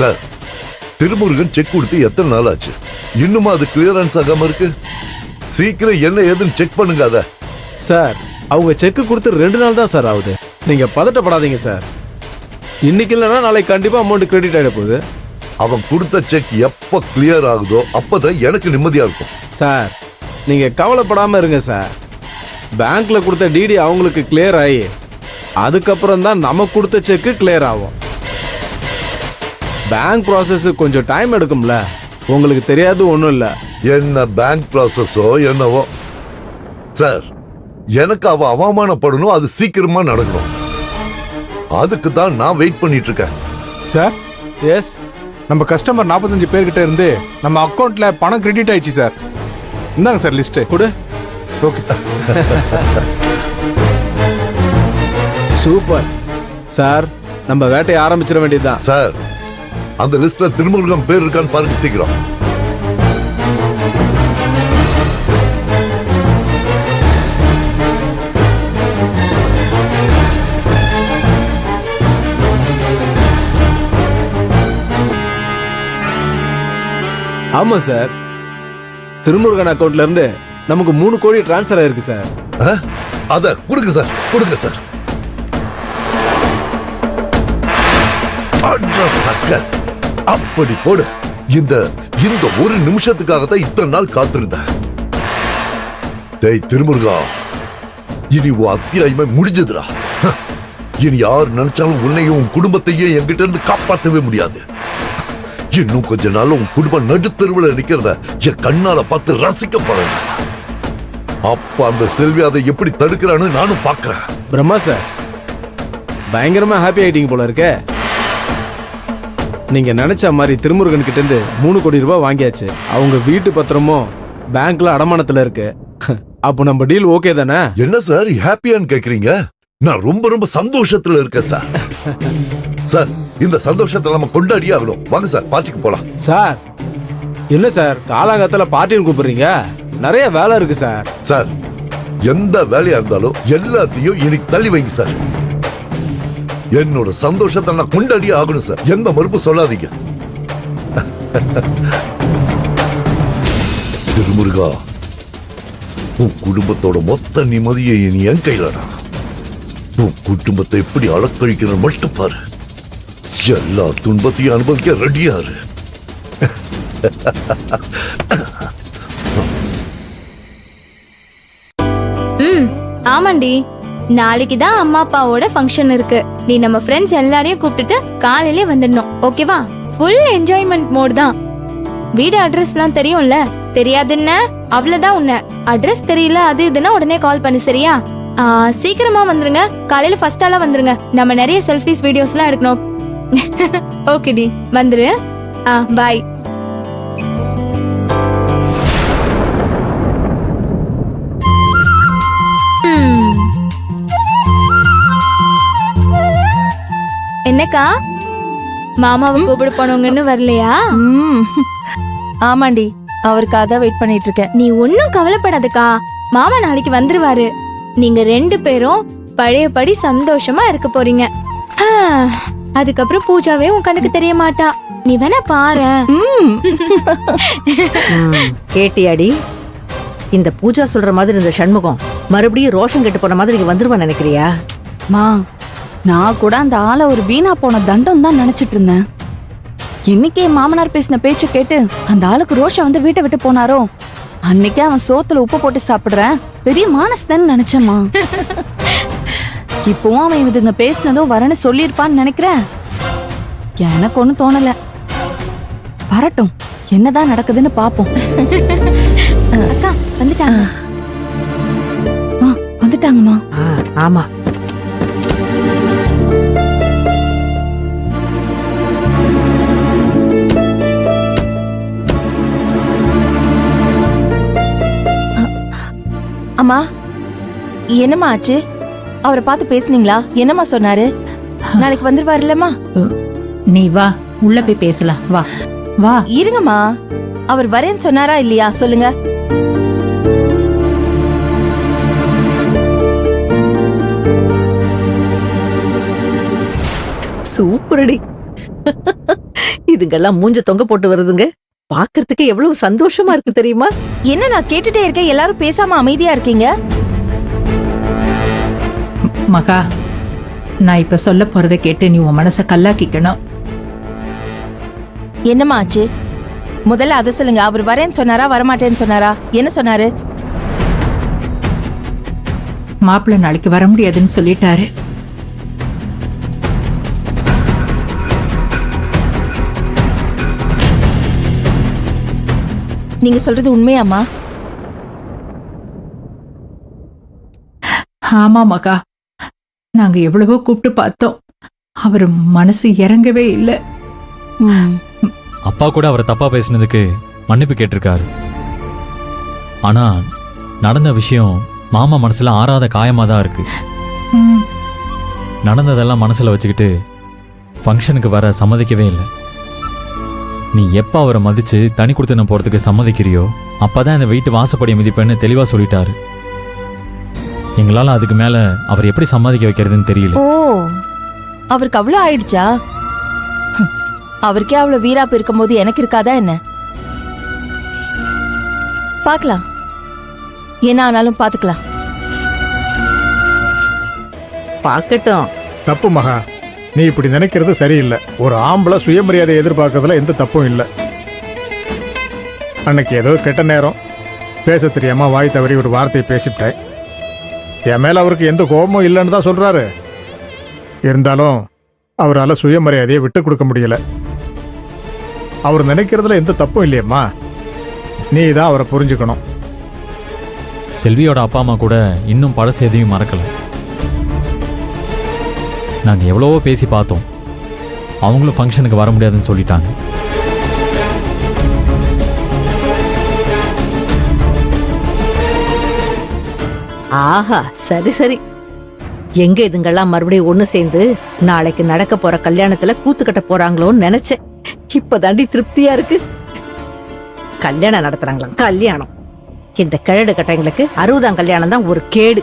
Sir, Thirumurugan check கொடுத்து எத்தனை நாள் ஆச்சு? இன்னுமா அது கிளியரன்ஸ் ஆகாம இருக்கு? சீக்கிரம் என்ன ஏதுன்னு செக் பண்ணுங்க. அத சார், அவங்க செக் கொடுத்து 2 நாள் தான் சார் ஆகுது. நீங்க பதட்டப்படாதீங்க சார். இன்னைக்கு இல்லைன்னா நாளைக்கு கண்டிப்பா அமௌண்ட் கிரெடிட் ஆகிட போகுது. அவன் கொடுத்த செக் எப்ப கிளியர் ஆகுதோ அப்பதான் எனக்கு நிம்மதியா இருக்கும். சார், நீங்க கவலைப்படாம இருங்க சார். பேங்க்ல கொடுத்த டிடி அவங்களுக்கு கிளியர் ஆகி அதுக்கப்புறம் தான் நம்ம கொடுத்த செக்கு கிளியர் ஆகும். பேங்க் ப்ராசஸ் கொஞ்சம் டைம் எடுக்கும்ல, உங்களுக்கு தெரியாது ஒன்றும் இல்லை. என்ன பேங்க் ப்ராசஸோ என்னவோ சார், எனக்கு அவ அவமானப்படணும், அது சீக்கிரமா நடக்கணும். அதுக்கு தான் நான் வெயிட் பண்ணிட்டு இருக்கேன். சார், எஸ், நம்ம கஸ்டமர் 45 பேர்கிட்ட இருந்து நம்ம அக்கௌண்ட்ல பணம் கிரெடிட் ஆயிடுச்சு சார். இந்தாங்க சார் லிஸ்ட். கொடு. Okay sir. சூப்பர் சார், நம்ம வேட்டையை ஆரம்பிச்சிட வேண்டியதுதான். சார், அந்த லிஸ்ட்ல திருமுருகன் பேர் இருக்கான்னு பாருங்க சீக்கிரம். ஆமா சார், திருமுருகன் அக்கௌண்ட்ல இருந்து நமக்கு 3 கோடி டிரான்ஸ்ஃபர் ஆயிருக்கு சார். அத கொடுங்க சார், கொடுங்க சார். அட்ரஸ் அக்க அப்படி போடு. இந்த இந்த ஒரு நிமிஷத்துக்காக தான் இத்தனை நாள் காத்திருந்தேன். டேய் திருமுருகா, இனி உன் அத்தியாயமே முடிஞ்சதுடா. இனி யார் நினைச்சாலும் உன்னையும் உன் குடும்பத்தையும் என்கிட்ட இருந்து காப்பாற்றவே முடியாது. இன்னும் கொஞ்ச நாள் உன் குடும்பம் நடுத்தெருவில் நிக்கிறத என் கண்ணால பார்த்து ரசிக்க போறேன். அப்ப அந்த செல்வி அதை எப்படி தடுக்கிறான்னு நானும் பாக்குறேன். பிரம்மா சார், பயங்கரமா ஹாப்பி ஆயிட்டீங்க போல இருக்க. நீங்க நினைச்ச மாதிரி திருமுருகன் கிட்ட இருந்து 3 கோடி ரூபாய் வாங்கியாச்சு. அவங்க வீட்டு பத்திரமும் பேங்க்ல அடமானத்துல இருக்கு. அப்போ நம்ம டீல் ஓகே தானே? என்ன சார் ஹாப்பியான்னு கேக்குறீங்க? நான் ரொம்ப ரொம்ப சந்தோஷத்துல இருக்கேன் சார். சார், இந்த சந்தோஷத்தை நம்ம கொண்டாடியே ஆகணும். வாங்க சார், பார்ட்டிக்கு போலாம். சார், என்ன சார் காலாங்கத்துல பார்ட்டின்னு கூப்பிடுறீங்க? நிறைய வேலை இருக்கு சார். சார், எந்த வேலையா இருந்தாலும் எல்லாத்தையும் இன்னைக்கு தள்ளி வைங்க சார். என்னோட சந்தோஷத்தை நான் கொண்டாடியே ஆகணும் சார். எந்த மறுப்பு சொல்லாதீங்க. திருமுருகா, உன் குடும்பத்தோட மொத்த நிம்மதியை இனி என் கையிலடா. உன் குடும்பத்தை எப்படி அலக்கழிக்கணும் மட்டும் பாரு. எல்லா துன்பத்தையும் அனுபவிக்க ரெடியாரு. ஆமாண்டி, நாளைக்கு தான் அம்மா அப்பாவோட ஃபங்க்ஷன் இருக்கு. நீ நம்ம ஃப்ரெண்ட்ஸ் எல்லாரையும் கூப்பிட்டுட்டு காலையிலே வந்துடணும், ஓகேவா? ஃபுல் என்ஜாய்மெண்ட் மோட் தான். வீடு அட்ரஸ்லாம் தெரியும்ல? தெரியாதுன்னா அவ்வளவுதான். உன்ன அட்ரஸ் தெரியல அது இதுன்னா உடனே கால் பண்ணு, சரியா? சீக்கிரமா வந்துருங்க. காலையில ஃபர்ஸ்ட் ஆளா வந்துருங்க. நம்ம நிறைய செல்ஃபிஸ் வீடியோஸ்லாம் எடுக்கணும். ஓகே டி, வந்துரு. பாய். என்னக்கா, மாமாவை கூப்பிட போனவங்கன்னு வரலையா? ஆமாண்டி, அவருக்காக தான் வெயிட் பண்ணிட்டு இருக்கேன். நீ ஒன்னும் கவலைப்படாதக்கா, மாமா நாளைக்கு வந்துருவாரு. நீங்க 2 பேரும் பழையபடி சந்தோஷமா இருக்க போறீங்க. அதுக்கப்புறம் பூஜாவே உன் கண்ணுக்கு தெரிய மாட்டா. நீ வேணா பாரு. கேட்டியாடி? இந்த பூஜா சொல்ற மாதிரி இந்த சண்முகம் மறுபடியும் ரோஷன் கெட்டு போன மாதிரி இங்க வந்துருவான்னு நினைக்கிறியா? மா, நான் கூட அந்த ஆளை ஒரு வீணா போன தண்டம் தான் நினைச்சிட்டு இருந்தேன். என்னைக்கே மாமனார் பேசின பேச்ச கேட்டு அந்த ஆளுக்கு ரோஷம் வந்து வீட்டை விட்டு போனாரோ அன்னைக்கே அவன் சோத்துல உப்பு போட்டு சாப்பிடுற பெரிய மானஸ்தன் நினைச்சேம்மா. இப்பவும் அவன் இதுங்க பேசினதோ வரன்னு சொல்லியிருப்பான்னு நினைக்கிறேன். எனக்கு ஒண்ணும் தோணல. வரட்டும், என்னதான் நடக்குதுன்னு பாப்போம். அக்கா வந்துட்டாங்க. வந்துட்டாங்கம்மா. ஆமா, அம்மா, என்னம்மா ஆச்சு? அவரை பார்த்து பேசுனீங்களா? என்னம்மா சொன்னாரு? நாளைக்கு வந்துருவாருல்லம்மா? நீ வா, உள்ள போய் பேசலாம். வா வா. இருங்கம்மா, அவர் வரேன்னு சொன்னாரா இல்லையா சொல்லுங்க. சூப்பரடி. இதுங்கெல்லாம் மூஞ்ச தொங்க போட்டு வருதுங்க. பாக்குறதுக்கு எவ்வளவு சந்தோஷமா இருக்கு தெரியுமா? என்ன நான் கேட்டுட்டே இருக்கேன், எல்லாரும் பேசாம அமைதியா இருக்கீங்க? மகா, நான் இப்ப சொல்ல போறதை கேட்டு நீ உன் மனசை கல்லாக்கிக்கணும். என்னம்மா ஆச்சு? முதல்ல அதை சொல்லுங்க. அவர் வரேன்னு சொன்னாரா, வரமாட்டேன்னு சொன்னாரா? என்ன சொன்னாரு? மாப்பிள்ளை நாளைக்கு வர முடியாதுன்னு சொல்லிட்டாரு. நீங்க சொல்றது உண்மையாம்மா? ஆமா மகா, நாங்க எவ்வளவோ கூப்பிட்டு பார்த்தோம், அவர் மனசு இறங்கவே இல்லை. அப்பா கூட அவரை தப்பா பேசினதுக்கு மன்னிப்பு கேட்டிருக்காரு. ஆனா நடந்த விஷயம் மாமா மனசுல ஆறாத காயமா தான் இருக்கு. ம், நடந்ததெல்லாம் மனசுல வச்சுக்கிட்டு ஃபங்க்ஷனுக்கு வர சம்மதிக்கவே இல்லை. நீ எப்ப அவரை மதிச்சு தனி கொடுத்து போறதுக்கு சம்மதிக்கிறியோ அப்பதான் இந்த வீட்டு வாசப்படியை மிதிப்பேன்னு தெளிவா சொல்லிட்டாரு. எங்களால அதுக்கு மேல அவர் எப்படி சம்மதிக்க வைக்கிறதுன்னு தெரியல. ஓ, அவருக்கு அவ்வளவு ஆயிடுச்சா? அவருக்கே அவ்வளவு வீராப்பு இருக்கும்போது எனக்கு இருக்காதா என்ன? பார்க்கலாம், என்ன ஆனாலும் பாத்துக்கலாம். பாக்கட்டும். தப்பு மகா, நீ இப்படி நினைக்கிறது சரியில்லை. ஒரு ஆம்பளை சுயமரியாதை எதிர்பார்க்கறதுல எந்த தப்பும் இல்லை. அன்னைக்கு ஏதோ கெட்ட நேரம், பேச தெரியாம வாய் தவறி ஒரு வார்த்தையை பேசிவிட்டேன். என் மேல அவருக்கு எந்த கோபமும் இல்லைன்னு தான் சொல்றாரு. இருந்தாலும் அவரால் சுயமரியாதையை விட்டு கொடுக்க முடியல. அவர் நினைக்கிறதுல எந்த தப்பும் இல்லையம்மா. நீ தான் அவரை புரிஞ்சுக்கணும். செல்வியோட அப்பா அம்மா கூட இன்னும் பழசு எதையும் மறக்கல. நாங்க எவ்வளவோ பேசி பார்த்தோம், அவங்களும் ஃபங்க்ஷனுக்கு வர முடியாதுன்னு சொல்லிட்டாங்க. ஆஹா, சரி சரி. எங்க இதுங்கெல்லாம் மறுபடியும் ஒண்ணு சேர்ந்து நாளைக்கு நடக்க போற கல்யாணத்துல கூத்து கட்ட போறாங்களோன்னு நினைச்சேன். இப்பதாண்டி திருப்தியா இருக்கு. கல்யாணம் நடத்துறாங்களாம், கல்யாணம். இந்த கிழடு கட்டைங்களுக்கு 60ஆம் கல்யாணம் தான் ஒரு கேடு.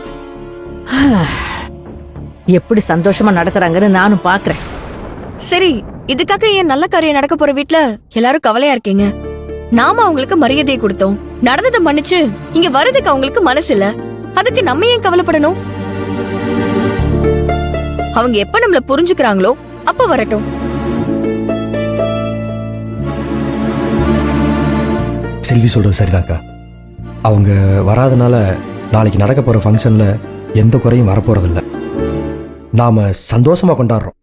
எப்படி சந்தோஷமா நடத்துறாங்கன்னு நானும் பாக்குறேன். சரி, இதுக்காக ஏன் நல்ல காரியம் நடக்க போற வீட்ல எல்லாரும் கவலையா இருக்கீங்க? நாம அவங்களுக்கு மரியாதையை கொடுத்தோம், நடந்ததை மன்னிச்சு இங்க வர்றதுக்கு அவங்களுக்கு மனசு இல்ல. அதுக்கு நம்ம ஏன் கவலைப்படணும்? அவங்க எப்ப நம்மள புரிஞ்சுக்கிறாங்களோ அப்ப வரட்டும். செல்வி சொல்றது சரிதான்க்கா. அவங்க வராதனால நாளைக்கு நடக்க போற ஃபங்க்ஷன்ல எந்த குறையும் வரப்போறதில்ல. நாம சந்தோஷமா கொண்டாடுறோம்.